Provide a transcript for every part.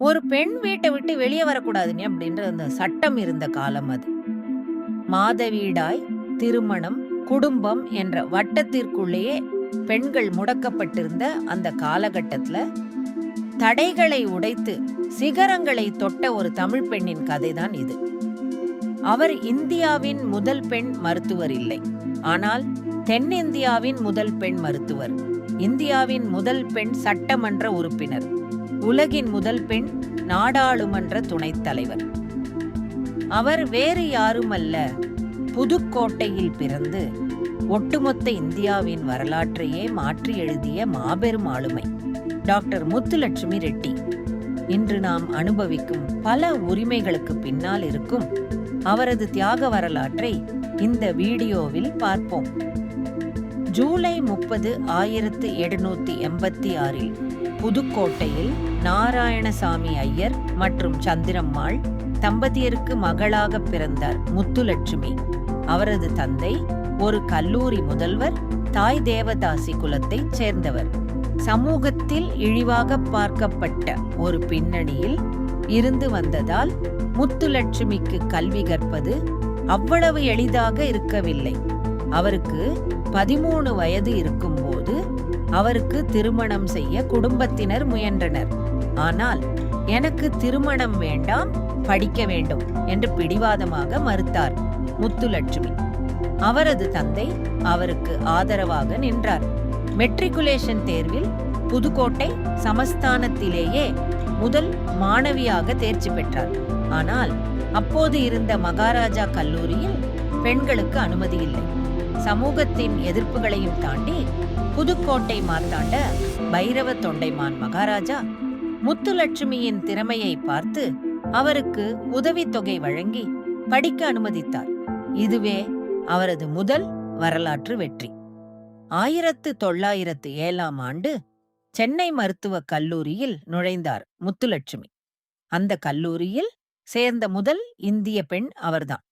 ஒரு பெண் வீட்டை விட்டு வெளியே வரக்கூடாதுங்க அப்படின்ற அந்த சட்டம் இருந்த காலம் அது. மாதவீடாய், திருமணம், குடும்பம் என்ற வட்டத்திற்குள்ளேயே பெண்கள் முடக்கப்பட்டிருந்த அந்த காலகட்டத்துல தடைகளை உடைத்து சிகரங்களை தொட்ட ஒரு தமிழ் பெண்ணின் கதைதான் இது. அவர் இந்தியாவின் முதல் பெண் மருத்துவர் இல்லை, ஆனால் தென்னிந்தியாவின் முதல் பெண் மருத்துவர், இந்தியாவின் முதல் பெண் சட்டமன்ற உறுப்பினர், உலகின் முதல் பெண் நாடாளுமன்ற துணைத் தலைவர். அவர் வேறு யாருமல்ல, புதுக்கோட்டையில் பிறந்து ஒட்டுமொத்த இந்தியாவின் வரலாற்றையே மாற்றி எழுதிய மாபெரும் ஆளுமை டாக்டர் முத்துலட்சுமி ரெட்டி. இன்று நாம் அனுபவிக்கும் பல உரிமைகளுக்கு பின்னால் இருக்கும் அவரது தியாக வரலாற்றை இந்த வீடியோவில் பார்ப்போம். ஜூலை 30, 1786 புதுக்கோட்டையில் நாராயணசாமி ஐயர் மற்றும் சந்திரம்மாள் தம்பதியருக்கு மகளாக பிறந்தார் முத்துலட்சுமி. அவரது தந்தை ஒரு கல்லூரி முதல்வர், தாய் தேவதாசி குலத்தைச் சேர்ந்தவர். சமூகத்தில் இழிவாக பார்க்கப்பட்ட ஒரு பின்னணியில் இருந்து வந்ததால் முத்துலட்சுமிக்கு கல்வி கற்பது அவ்வளவு எளிதாக இருக்கவில்லை. அவருக்கு 13 வயது இருக்கும்போது அவருக்கு திருமணம் செய்ய குடும்பத்தினர் முயன்றனர். ஆனால் எனக்கு திருமணம் வேண்டாம், படிக்க வேண்டும் என்று பிடிவாதமாக மறுத்தார் முத்துலட்சுமி. அவரது தந்தை அவருக்கு ஆதரவாக நின்றார். மெட்ரிகுலேஷன் தேர்வில் புதுக்கோட்டை சமஸ்தானத்திலேயே முதல் மாணவியாக தேர்ச்சி பெற்றார். ஆனால் அப்போது இருந்த மகாராஜா கல்லூரியில் பெண்களுக்கு அனுமதி இல்லை. சமூகத்தின் எதிர்ப்புகளையும் தாண்டி புதுக்கோட்டை மார்த்தாண்ட பைரவ தொண்டைமான் மகாராஜா முத்துலட்சுமியின் திறமையை பார்த்து அவருக்கு உதவித்தொகை வழங்கி படிக்க அனுமதித்தார். இதுவே அவரது முதல் வரலாற்று வெற்றி. 1907 சென்னை மருத்துவக் கல்லூரியில் நுழைந்தார் முத்துலட்சுமி. அந்த கல்லூரியில் சேர்ந்த முதல் இந்திய பெண் அவர்தான்.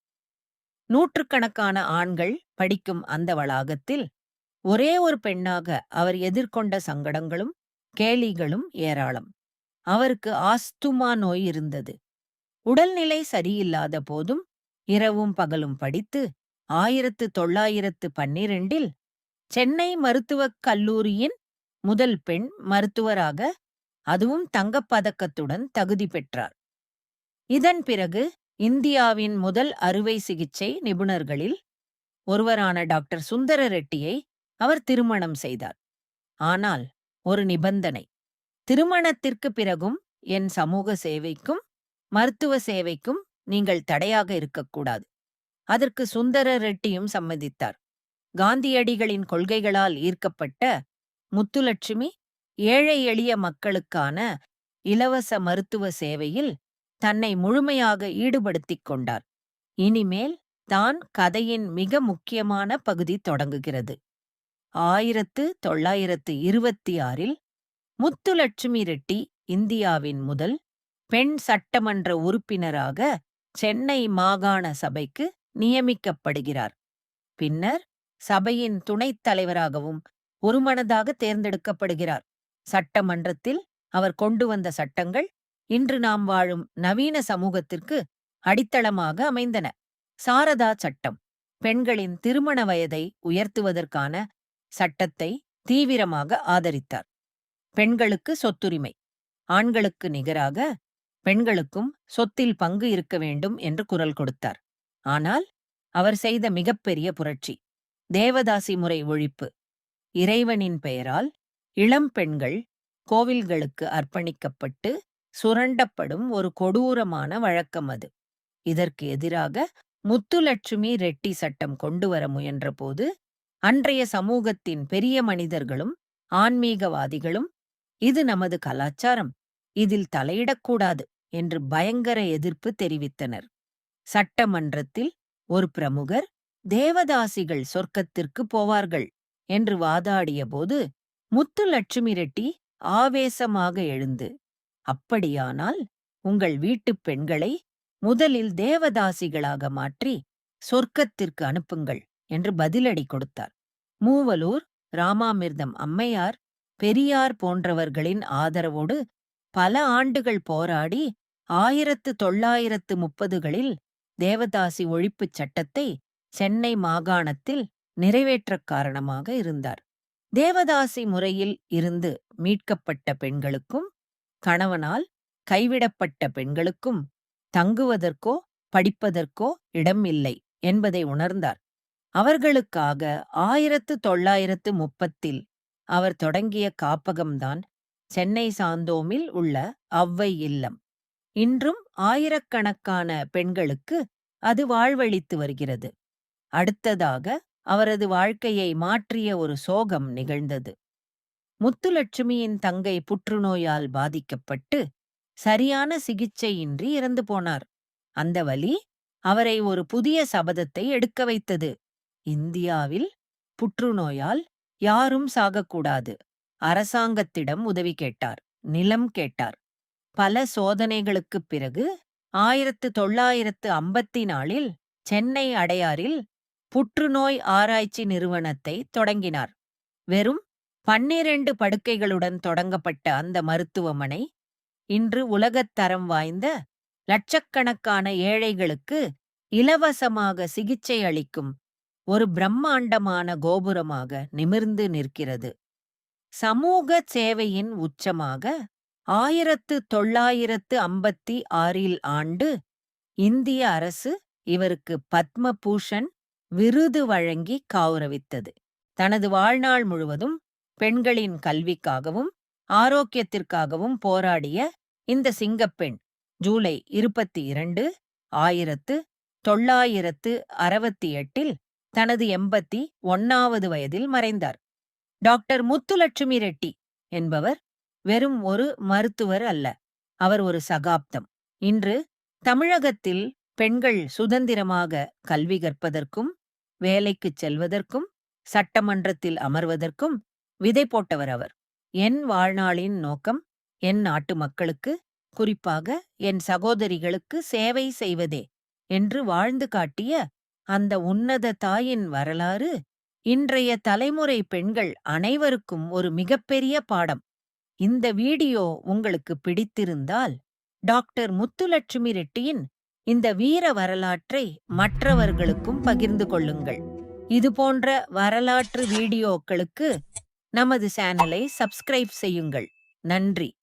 நூற்றுக்கணக்கான ஆண்கள் படிக்கும் அந்த வளாகத்தில் ஒரே ஒரு பெண்ணாக அவர் எதிர்கொண்ட சங்கடங்களும் கேலிகளும் ஏராளம். அவருக்கு ஆஸ்துமா நோய் இருந்தது. உடல்நிலை சரியில்லாத போதும் இரவும் பகலும் படித்து 1912 சென்னை மருத்துவக் கல்லூரியின் முதல் பெண் மருத்துவராக, அதுவும் தங்கப்பதக்கத்துடன் தகுதி பெற்றார். இதன் பிறகு இந்தியாவின் முதல் அறுவை சிகிச்சை நிபுணர்களில் ஒருவரான டாக்டர் சுந்தர ரெட்டியை அவர் திருமணம் செய்தார். ஆனால் ஒரு நிபந்தனை: திருமணத்திற்கு பிறகும் என் சமூக சேவைக்கும் மருத்துவ சேவைக்கும் நீங்கள் தடையாக இருக்கக்கூடாது. அதற்கு சுந்தர ரெட்டியும் சம்மதித்தார். காந்தியடிகளின் கொள்கைகளால் ஈர்க்கப்பட்ட முத்துலட்சுமி ஏழை எளிய மக்களுக்கான இலவச மருத்துவ சேவையில் தன்னை முழுமையாக ஈடுபடுத்திக் கொண்டார். இனிமேல் தான் கதையின் மிக முக்கியமான பகுதி தொடங்குகிறது. 1926 முத்துலட்சுமி ரெட்டி இந்தியாவின் முதல் பெண் சட்டமன்ற உறுப்பினராக சென்னை மாகாண சபைக்கு நியமிக்கப்படுகிறார். பின்னர் சபையின் துணைத் தலைவராகவும் ஒருமனதாக தேர்ந்தெடுக்கப்படுகிறார். சட்டமன்றத்தில் அவர் கொண்டு வந்த சட்டங்கள் இன்று நாம் வாழும் நவீன சமூகத்திற்கு அடித்தளமாக அமைந்தன. சாரதா சட்டம் பெண்களின் திருமண வயதை உயர்த்துவதற்கான சட்டத்தை தீவிரமாக ஆதரித்தார். பெண்களுக்கு சொத்துரிமை, ஆண்களுக்கு நிகராக பெண்களுக்கும் சொத்தில் பங்கு இருக்க வேண்டும் என்று குரல் கொடுத்தார். ஆனால் அவர் செய்த மிகப்பெரிய புரட்சி தேவதாசி முறை ஒழிப்பு. இறைவனின் பெயரால் இளம் பெண்கள் கோவில்களுக்கு அர்ப்பணிக்கப்பட்டு சுரண்டப்படும் ஒரு கொடூரமான வழக்கம் அது. இதற்கு எதிராக முத்துலட்சுமி ரெட்டி சட்டம் கொண்டுவர முயன்றபோது அன்றைய சமூகத்தின் பெரிய மனிதர்களும் ஆன்மீகவாதிகளும் இது நமது கலாச்சாரம், இதில் தலையிடக்கூடாது என்று பயங்கர எதிர்ப்பு தெரிவித்தனர். சட்டமன்றத்தில் ஒரு பிரமுகர் தேவதாசிகள் சொர்க்கத்திற்கு போவார்கள் என்று வாதாடிய போது முத்துலட்சுமி ரெட்டி ஆவேசமாக எழுந்து, அப்படியானால் உங்கள் வீட்டுப் பெண்களை முதலில் தேவதாசிகளாக மாற்றி சொர்க்கத்திற்கு அனுப்புங்கள் என்று பதிலடி கொடுத்தார். மூவலூர் ராமாமிர்தம் அம்மையார், பெரியார் போன்றவர்களின் ஆதரவோடு பல ஆண்டுகள் போராடி 1930களில் தேவதாசி ஒழிப்புச் சட்டத்தை சென்னை மாகாணத்தில் நிறைவேற்றக் காரணமாக இருந்தார். தேவதாசி முறையில் இருந்து மீட்கப்பட்ட பெண்களுக்கும் கணவனால் கைவிடப்பட்ட பெண்களுக்கும் தங்குவதற்கோ படிப்பதற்கோ இடம் இல்லை என்பதை உணர்ந்தார். அவர்களுக்காக 1930 அவர் தொடங்கிய காப்பகம்தான் சென்னை சாந்தோமில் உள்ள ஔவை இல்லம். இன்றும் ஆயிரக்கணக்கான பெண்களுக்கு அது வாழ்வளித்து வருகிறது. அடுத்ததாக அவரது வாழ்க்கையை மாற்றிய ஒரு சோகம் நிகழ்ந்தது. முத்துலட்சுமியின் தங்கை புற்றுநோயால் பாதிக்கப்பட்டு சரியான சிகிச்சையின்றி இறந்து போனார். அந்த வலி அவரை ஒரு புதிய சபதத்தை எடுக்க வைத்தது. இந்தியாவில் புற்றுநோயால் யாரும் சாகக்கூடாது. அரசாங்கத்திடம் உதவி கேட்டார். நிலம் கேட்டார். பல சோதனைகளுக்குப் பிறகு 1954 சென்னை அடையாறில் புற்றுநோய் ஆராய்ச்சி நிறுவனத்தை தொடங்கினார். வெறும் 12 படுக்கைகளுடன் தொடங்கப்பட்ட அந்த மருத்துவமனை இன்று உலகத் தரம் வாய்ந்த லட்சக்கணக்கான ஏழைகளுக்கு இலவசமாக சிகிச்சை அளிக்கும் ஒரு பிரம்மாண்டமான கோபுரமாக நிமிர்ந்து நிற்கிறது. சமூக சேவையின் உச்சமாக 1956 இந்திய அரசு இவருக்கு பத்ம பூஷன் விருது வழங்கி கௌரவித்தது. தனது வாழ்நாள் முழுவதும் பெண்களின் கல்விக்காகவும் ஆரோக்கியத்திற்காகவும் போராடிய இந்த சிங்கப்பெண் ஜூலை 22, 1968 தனது 81வது வயதில் மறைந்தார். டாக்டர் முத்துலட்சுமி ரெட்டி என்பவர் வெறும் ஒரு மருத்துவர் அல்ல, அவர் ஒரு சகாப்தம். இன்று தமிழகத்தில் பெண்கள் சுதந்திரமாக கல்வி கற்பதற்கும் வேலைக்குச் செல்வதற்கும் சட்டமன்றத்தில் அமர்வதற்கும் விதை போட்டவர் அவர். என் வாழ்நாளின் நோக்கம் என் நாட்டு மக்களுக்கு, குறிப்பாக என் சகோதரிகளுக்கு சேவை செய்வதே என்று வாழ்ந்து காட்டிய அந்த உன்னத தாயின் வரலாறு இன்றைய தலைமுறை பெண்கள் அனைவருக்கும் ஒரு மிகப்பெரிய பாடம். இந்த வீடியோ உங்களுக்கு பிடித்திருந்தால் டாக்டர் முத்துலட்சுமி ரெட்டியின் இந்த வீர வரலாற்றை மற்றவர்களுக்கும் பகிர்ந்து கொள்ளுங்கள். இதுபோன்ற வரலாற்று வீடியோக்களுக்கு நமது சேனலை சப்ஸ்கிரைப் செய்யுங்கள். நன்றி.